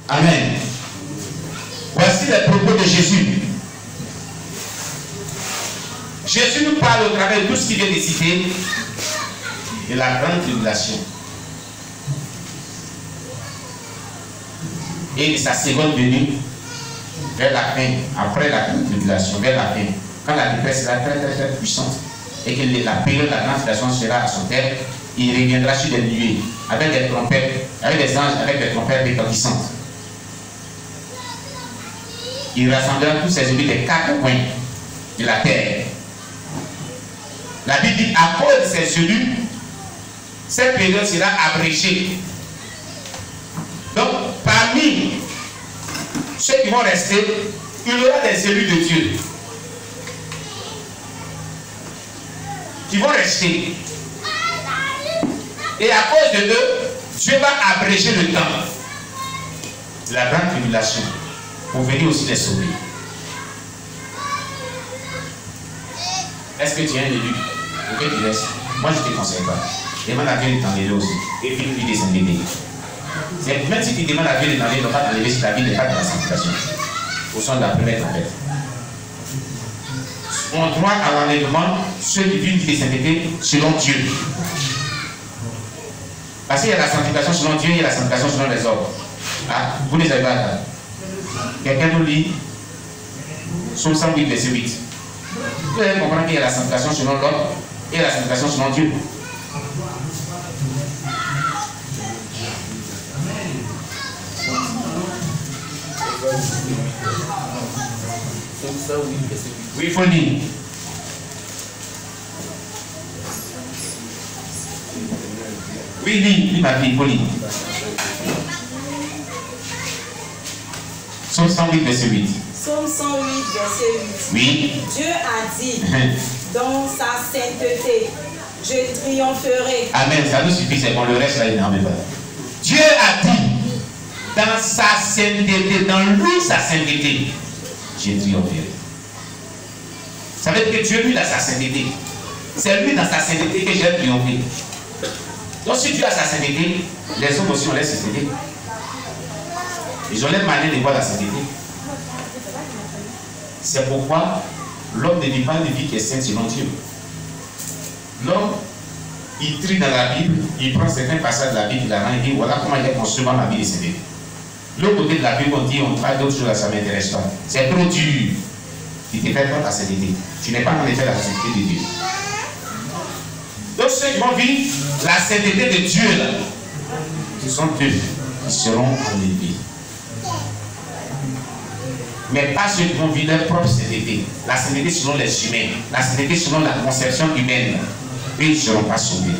Amen. Voici les propos de Jésus. Jésus nous parle au travers de tout ce qu'il vient de citer de la grande tribulation et de sa seconde venue vers la fin, après la grande tribulation, vers la fin, quand la détresse sera très très très puissante et que la période de la grande tribulation sera à son terme, il reviendra sur des nuées avec des trompettes, avec des anges, avec des trompettes retentissantes. Il rassemblera tous ses élus des quatre coins de la terre. La Bible dit, à cause de ces élus, cette période sera abrégée. Donc, parmi ceux qui vont rester, il y aura des élus de Dieu qui vont rester. Et à cause de eux, Dieu va abréger le temps de la grande tribulation pour venir aussi les sauver. Est-ce que tu es un élu? Ok, tu laisses. Moi, je ne te conseille pas. Demande à Dieu de t'enlever aussi. Et puis, lui, désenlever. Même si tu demandes à Dieu de t'enlever, il ne va pas t'enlever si ta vie n'est pas dans la sanctification. Au son de la première tempête. On doit à l'enlèvement ceux qui vivent des sainteté selon Dieu. Parce qu'il y a la sanctification selon Dieu, il y a la sanctification selon les hommes. Ah, vous ne savez pas là. Quelqu'un nous lit Psaume 108, verset 8. Vous allez comprendre qu'il y a la sanctification selon l'homme et la sanctification selon Dieu. Oui, il faut lire. Oui, lis ma vie, il faut lire. Psaume 108, verset 8. Psaume 108, verset 8. Oui. Dieu a dit, dans sa sainteté, je triompherai. Amen, ça nous suffit, c'est bon, le reste là, il n'en veut pas. Dieu a dit, dans sa sainteté, dans lui, sa sainteté, je triompherai. Ça veut dire que Dieu, lui, a sa sainteté. C'est lui, dans sa sainteté, que j'ai triomphé. Donc, si Dieu a sa sainteté, les hommes aussi ont leur sainteté. Ils ont leur manière de voir la sainteté. C'est pourquoi l'homme ne vit pas une vie qui est sainte selon Dieu. L'homme, il trie dans la Bible, il prend certains passages de la Bible, il la rend, il dit voilà comment il est construit ma vie de sainteté. L'autre côté de la Bible, on dit on travaille d'autres choses, ça ne m'intéresse pas. C'est trop dur. Il te fait pas ta sainteté. Tu n'es pas en effet la sainteté de Dieu. Donc ceux qui vont vivre la sainteté de Dieu, là, ce sont eux qui seront enlevés. Mais pas ceux qui vont vivre leur propre sainteté. La sainteté selon les humains, la sainteté selon la conception humaine. Eux, ils ne seront pas sauvés.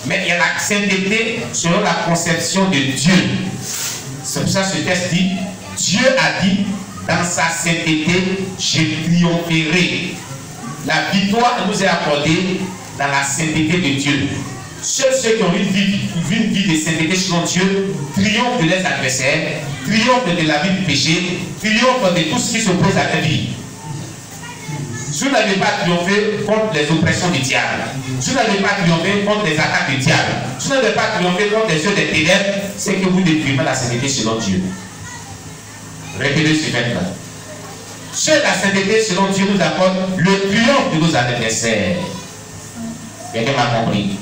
Mais il y a la sainteté selon la conception de Dieu. C'est pour ça que ce texte dit, Dieu a dit, dans sa sainteté, je triompherai. La victoire nous est accordée dans la sainteté de Dieu. Seuls ceux qui ont une vie de sainteté selon Dieu triomphent de leurs adversaires, triomphent de la vie du péché, triomphent de tout ce qui s'oppose à la vie. Si vous n'avez pas triomphé contre les oppressions du diable, si vous n'avez pas triomphé contre les attaques du diable, si vous n'avez pas triomphé contre les yeux des ténèbres, c'est que vous ne vivez pas la sainteté selon Dieu. Répétez ce fait-là. Seule la sainteté selon Dieu nous accorde le triomphe de nos adversaires. Quelqu'un m'a compris.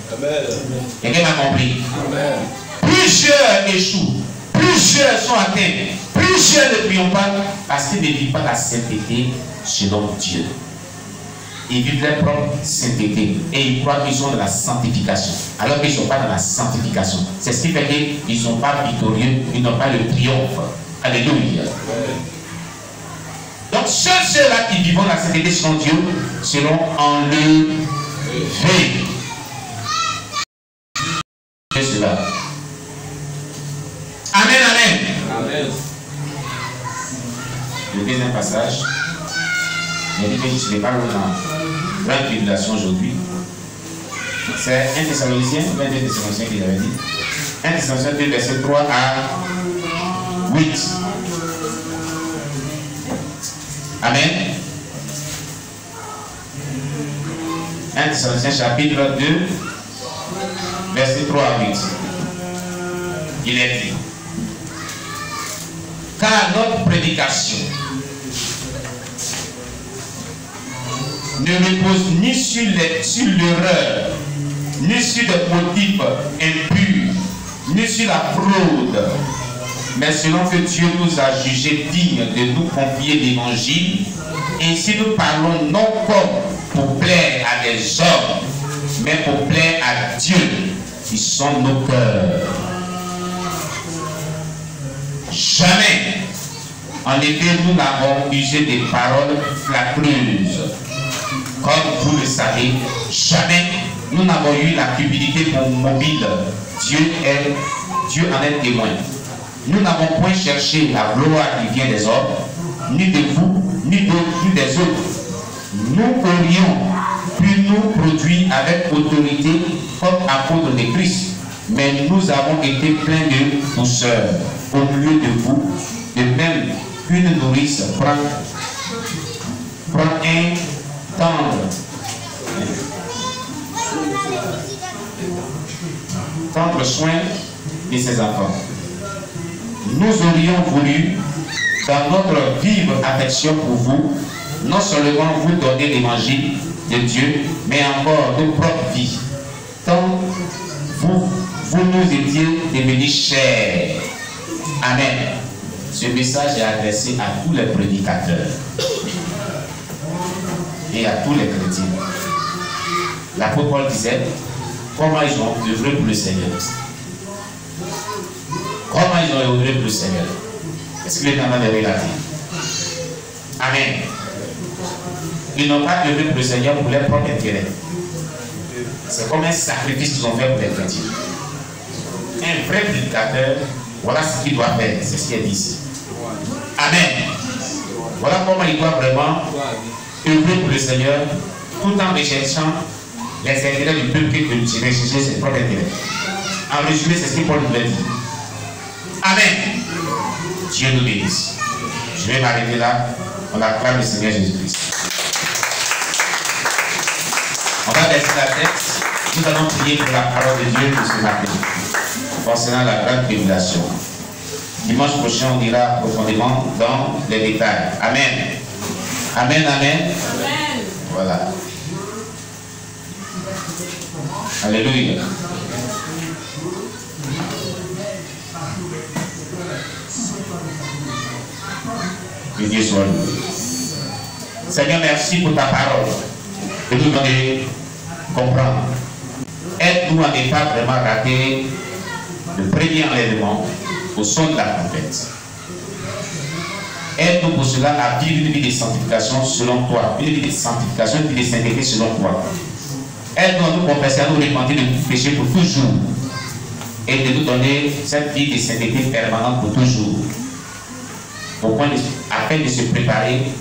Quelqu'un m'a compris. Amen. Plusieurs échouent, plusieurs sont atteints, plusieurs ne triomphent pas parce qu'ils ne vivent pas la sainteté selon Dieu. Ils vivent leur propre sainteté et ils croient qu'ils sont dans la sanctification alors qu'ils ne sont pas dans la sanctification. C'est ce qui fait qu'ils ne sont pas victorieux, ils n'ont pas le triomphe. Alléluia. Donc ceux-là qui vivent la sainteté selon Dieu seront enlevés. C'est cela. Amen, amen. Amen. Le deuxième passage, il dit que je ne suis pas dans la grande tribulation aujourd'hui. C'est 1 Thessaloniciens, 22 Thessaloniciens qu'il avait dit. 1 Thessaloniciens 2, verset 3 à 8. Amen. 1 Thessaloniciens chapitre 2, verset 3 à 8. il est dit. Car notre prédication ne repose ni sur l'erreur, ni sur des motifs impurs, ni sur la fraude, mais selon que Dieu nous a jugés dignes de nous confier l'évangile, et si nous parlons non comme pour plaire à des hommes, mais pour plaire à Dieu, qui sont nos cœurs. Jamais, en effet, nous n'avons usé des paroles flatteuses. Comme vous le savez, jamais nous n'avons eu la cupidité pour mobile. Dieu en est témoin. Nous n'avons point cherché la gloire qui vient des hommes, ni de vous, ni des autres. Nous aurions pu nous produire avec autorité comme apôtres de Christ, mais nous avons été pleins de douceur au milieu de vous, de même qu'une nourrice prend un tendre soin de ses enfants. Nous aurions voulu, dans notre vive affection pour vous, non seulement vous donner l'évangile de Dieu, mais encore nos propres vies, tant vous nous étiez devenus chers. Amen. Ce message est adressé à tous les prédicateurs et à tous les chrétiens. L'apôtre Paul disait comment ils ont œuvré pour le Seigneur. Comment ils ont œuvré pour le Seigneur. Est-ce qu'il est en train de relater? Amen. Ils n'ont pas œuvré pour le Seigneur pour leur propre intérêt. C'est comme un sacrifice qu'ils ont fait pour les chrétiens. Un vrai prédicateur, voilà ce qu'il doit faire. C'est ce qu'il est dit ici. Amen. Voilà comment il doit vraiment œuvrer pour le Seigneur tout en recherchant les intérêts du peuple que de rechercher ses propres intérêts. En résumé, c'est ce que Paul nous a dit. Amen. Dieu nous bénisse. Je vais m'arrêter là. On acclame le Seigneur Jésus-Christ. On va baisser la tête. Nous allons prier pour la parole de Dieu pour ce matin, concernant la grande tribulation. Dimanche prochain, on ira profondément dans les détails. Amen. Amen, amen. Amen. Voilà. Alléluia. Que Dieu soit loué. Seigneur, merci pour ta parole. De nous donner comprendre. Aide-nous à ne pas vraiment rater le premier enlèvement au son de la trompette. Aide-nous pour cela à vivre une vie de sanctification selon toi, une vie de sanctification, une vie de sainteté selon toi. Aide-nous à nous confesser, à nous repentir de tout péché pour toujours et de nous donner cette vie de sainteté permanente pour toujours, afin de se préparer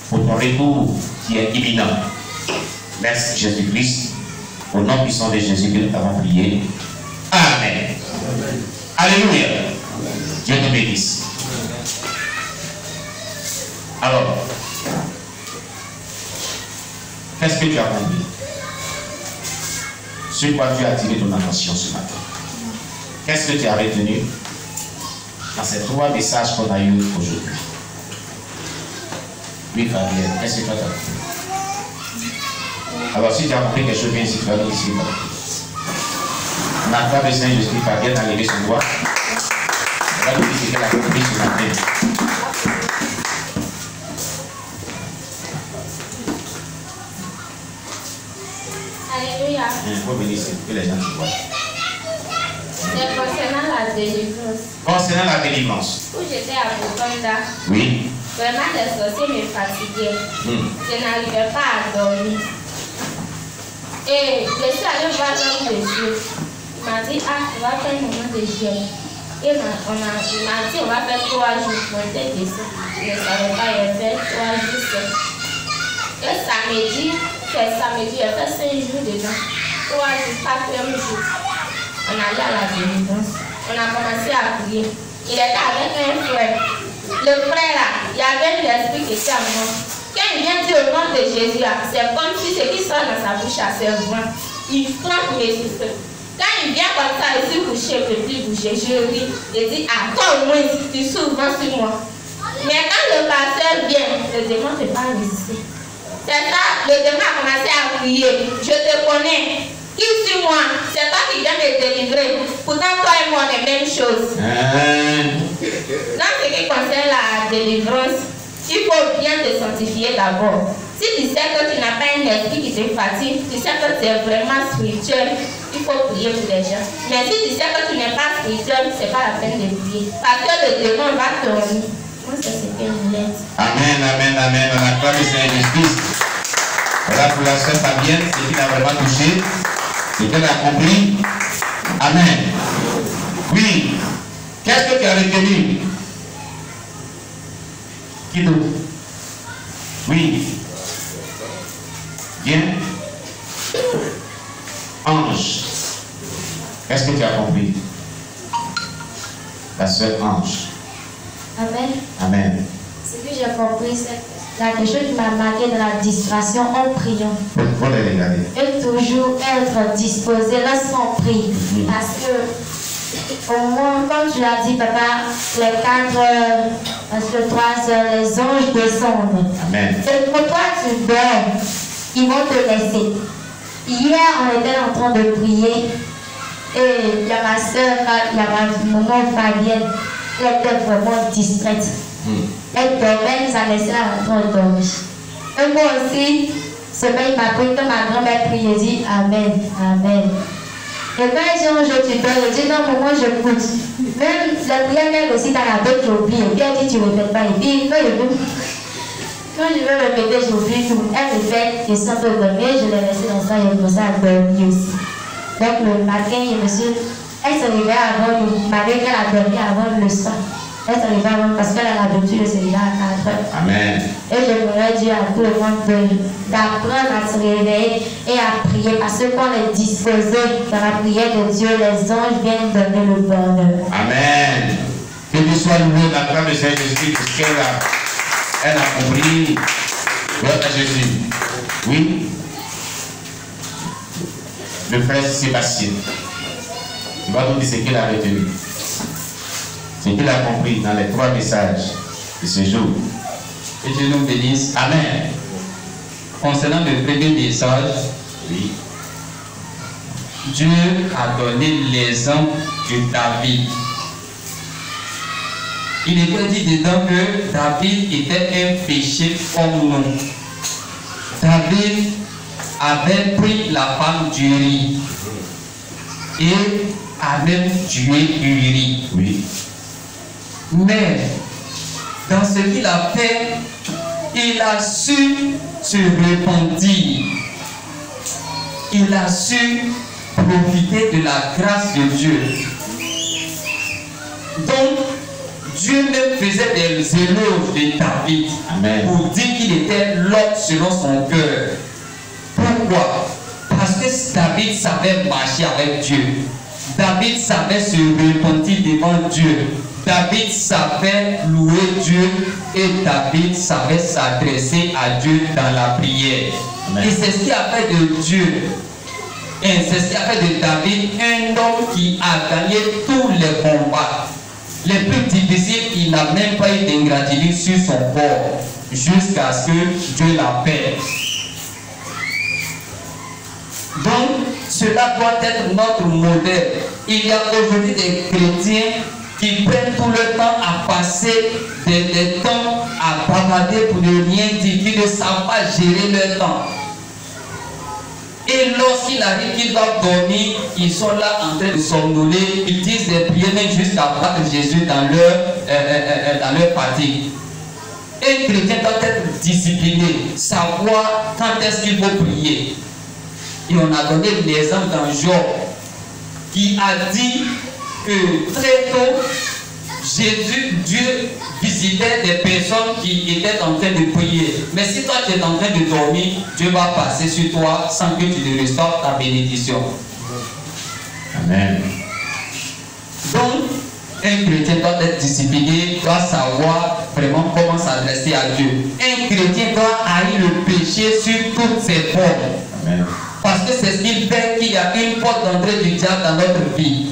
pour ton retour qui est imminent. Merci Jésus-Christ, au nom puissant de Jésus que nous t'avons prié. Amen. Amen. Alléluia. Dieu te bénisse. Alors, qu'est-ce que tu as compris? Sur quoi tu as attiré ton attention ce matin? Qu'est-ce que tu as retenu dans ces 3 messages qu'on a eus aujourd'hui? Oui, Fabien, qu'est-ce que tu as compris? Alors, si tu as compris quelque chose, viens ici, tu vas dire ici. On n'a pas besoin de Jésus, Fabien a levé son doigt. On va nous dire ce qu'elle a compris ce matin. Alléluia. Il faut venir ici, que les gens te voient. C'est concernant la délivrance. Concernant la délivrance. Où j'étais à Boukonda. Oui. Vraiment, les sorciers me fatiguaient. Je n'arrivais pas à dormir. Et je suis allée voir l'homme de Dieu. Il m'a dit, on va faire un moment de jeûne. Et il m'a dit, on va faire 3 jours pour être dessus. Je ne savais pas, il a fait 3 jours. Et samedi, il a fait 5 jours dedans. 3 jours, 4e jour. On allait à la délivrance. On a commencé à prier. Il était avec un frère. Le frère là, il y avait l'esprit qui était à moi. Quand il vient dire au nom de Jésus, c'est comme si ce qui sort dans sa bouche, c'est vrai. Il frappe mes souffles. Quand il il vient comme ça, il s'est couché, il ne peut plus bouger. Je ris. Il dit, ah, toi au moins, tu souvent sur moi. Mais quand le pasteur vient, le démon ne peut pas résister. C'est ça, le démon a commencé à crier. Je te connais. Qui suis moi? C'est toi qui viens me délivrer. Pourtant, toi et moi, on est la même chose. Dans ce qui concerne la délivrance, il faut bien te sanctifier d'abord. Si tu sais que tu n'as pas un esprit qui te fatigue, tu sais que tu es vraiment spirituel, il faut prier pour les gens. Mais si tu sais que tu n'es pas spirituel, ce n'est pas la peine de prier. Parce que le démon va te remettre. Moi, c'est ce que je voulais dire. Amen, amen, amen. On acclame le Seigneur Jésus-Christ. Voilà pour la sœur Fabienne, ce qui l'a vraiment touché, ce qu'elle a compris. Amen. Oui. Qu'est-ce que tu as retenu? Qui d'autre? Oui. Bien. Ange. Qu'est-ce que tu as compris? La sœur Ange. Amen. Amen. Ce que j'ai compris, c'est quelque chose qui m'a marqué de la distraction en priant. Faut les regarder. Et toujours être disposé lorsqu'on prie. Parce que, au moins, comme tu l'as dit, papa, les 4 heures, parce que 3 heures, les anges descendent. Amen. Et pour toi, tu dors, ils vont te laisser. Hier, on était en train de prier. Et il y a ma soeur, il y a ma maman Fabienne. Elle était vraiment distraite. Elle dormait, nous a laissé la train de dormir. Et moi aussi, ce matin, il m'a pris que ma grand-mère prie, j'ai dit Amen, Amen. Et quand elle dit un jour tu dors, je dis non, maman, j'écoute. Même la prière qu'elle aussi dans la tête, j'oublie. Et puis elle dit tu ne répètes pas. Et puis quand je veux répéter, j'oublie tout. Elle répète, je sens peu dormir, je l'ai laissé dans ça, et comme ça, elle dormit aussi. Donc le matin, elle se réveillait avant nous, malgré qu'elle a dormi avant le soir. Elle se réveillait avant parce qu'elle a l'habitude de se réveiller à 4 heures. Amen. Et j'aimerais dire à tout le monde d'apprendre à se réveiller et à prier parce qu'on est disposé dans la prière de Dieu. Les anges viennent donner le bonheur. Amen. Que Dieu soit loué dans la grâce de Seigneur Jésus parce qu'elle a compris. Gloire à Jésus. Oui. Le frère Sébastien. Il va nous dire ce qu'il a retenu. Ce qu'il a compris dans les 3 messages de ce jour. Que Dieu nous bénisse. Amen. Concernant le premier message, Oui. Dieu a donné l'exemple de David. Il était dit dedans que David était un péché comme nous. David avait pris la femme d'Uri et a même tué Uri. Oui. Mais dans ce qu'il a fait, il a su se repentir. Il a su profiter de la grâce de Dieu. Donc, Dieu même faisait des éloges de David. Amen. Pour dire qu'il était l'homme selon son cœur. Pourquoi? Parce que David savait marcher avec Dieu. David savait se repentir devant Dieu. David savait louer Dieu et David savait s'adresser à Dieu dans la prière. Amen. Et c'est ce qui a fait de Dieu, et c'est ce qui a fait de David un homme qui a gagné tous les combats. Les plus difficiles, il n'a même pas eu d'ingratitude sur son corps jusqu'à ce que Dieu l'appelle. Donc, cela doit être notre modèle. Il y a aujourd'hui des chrétiens qui prennent tout le temps à passer des temps à bavarder pour ne rien dire, qui ne savent pas gérer leur temps. Et lorsqu'il arrive qu'ils doivent dormir, ils sont là en train de somnoler, ils disent des prières même jusqu'à battre Jésus dans leur fatigue. Un chrétien doit être discipliné, savoir quand est-ce qu'il faut prier. Et on a donné l'exemple d'un Job qui a dit que très tôt, Dieu visitait des personnes qui étaient en train de prier. Mais si toi tu es en train de dormir, Dieu va passer sur toi sans que tu ne reçoives ta bénédiction. Amen. Donc, un chrétien doit être discipliné, doit savoir vraiment comment s'adresser à Dieu. Un chrétien doit haïr le péché sur toutes ses formes. Amen. Parce que c'est ce qu'il fait qu'il y a une porte d'entrée du diable dans notre vie.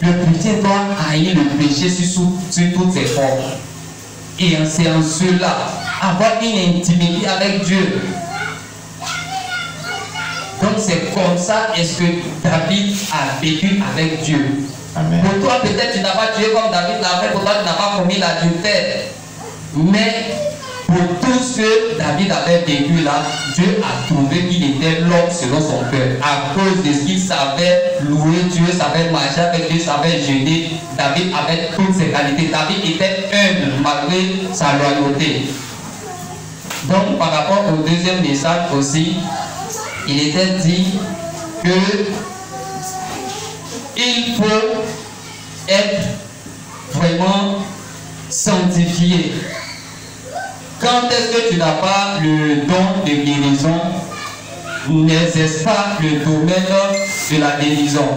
Le chrétien doit haïr le péché sur toutes ses formes. Et c'est en cela, avoir une intimité avec Dieu. Donc c'est comme ça est-ce que David a vécu avec Dieu. Amen. Pour toi, peut-être tu n'as pas tué comme David l'a fait, pour toi tu n'as pas commis l'adultère. Mais pour tout ce que David avait vécu là, Dieu a trouvé qu'il était l'homme selon son cœur. À cause de ce qu'il savait louer Dieu, savait marcher avec Dieu, savait jeûner, David avait toutes ses qualités. David était humble malgré sa loyauté. Donc par rapport au deuxième message aussi, il était dit que il faut être vraiment sanctifié. Quand est-ce que tu n'as pas le don de guérison, n'exerce pas le domaine de la guérison.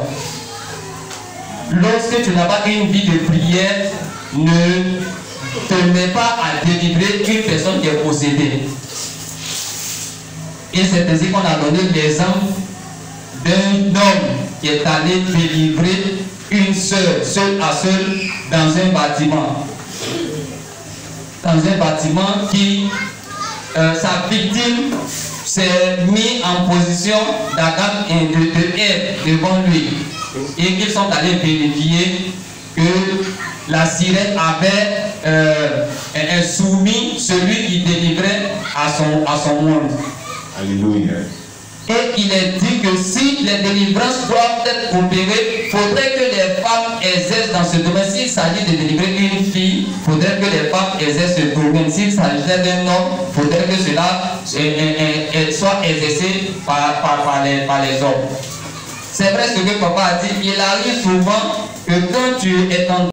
Lorsque tu n'as pas une vie de prière, ne te mets pas à délivrer une personne qui est possédée. Et c'est ainsi qu'on a donné l'exemple d'un homme qui est allé délivrer une sœur, seule à seule, dans un bâtiment. Dans un bâtiment qui, sa victime s'est mise en position d'Adam et de Ève devant lui. Et qu'ils sont allés vérifier que la sirène avait soumis celui qui délivrait à son monde. Alléluia. Et il est dit que si les délivrances doivent être opérées, il faudrait que les femmes exercent dans ce domaine. S'il s'agit de délivrer une fille, il faudrait que les femmes exercent ce domaine. S'il s'agissait d'un homme, il faudrait que cela soit exercé par les hommes. C'est vrai ce que papa a dit. Il arrive souvent que quand tu es en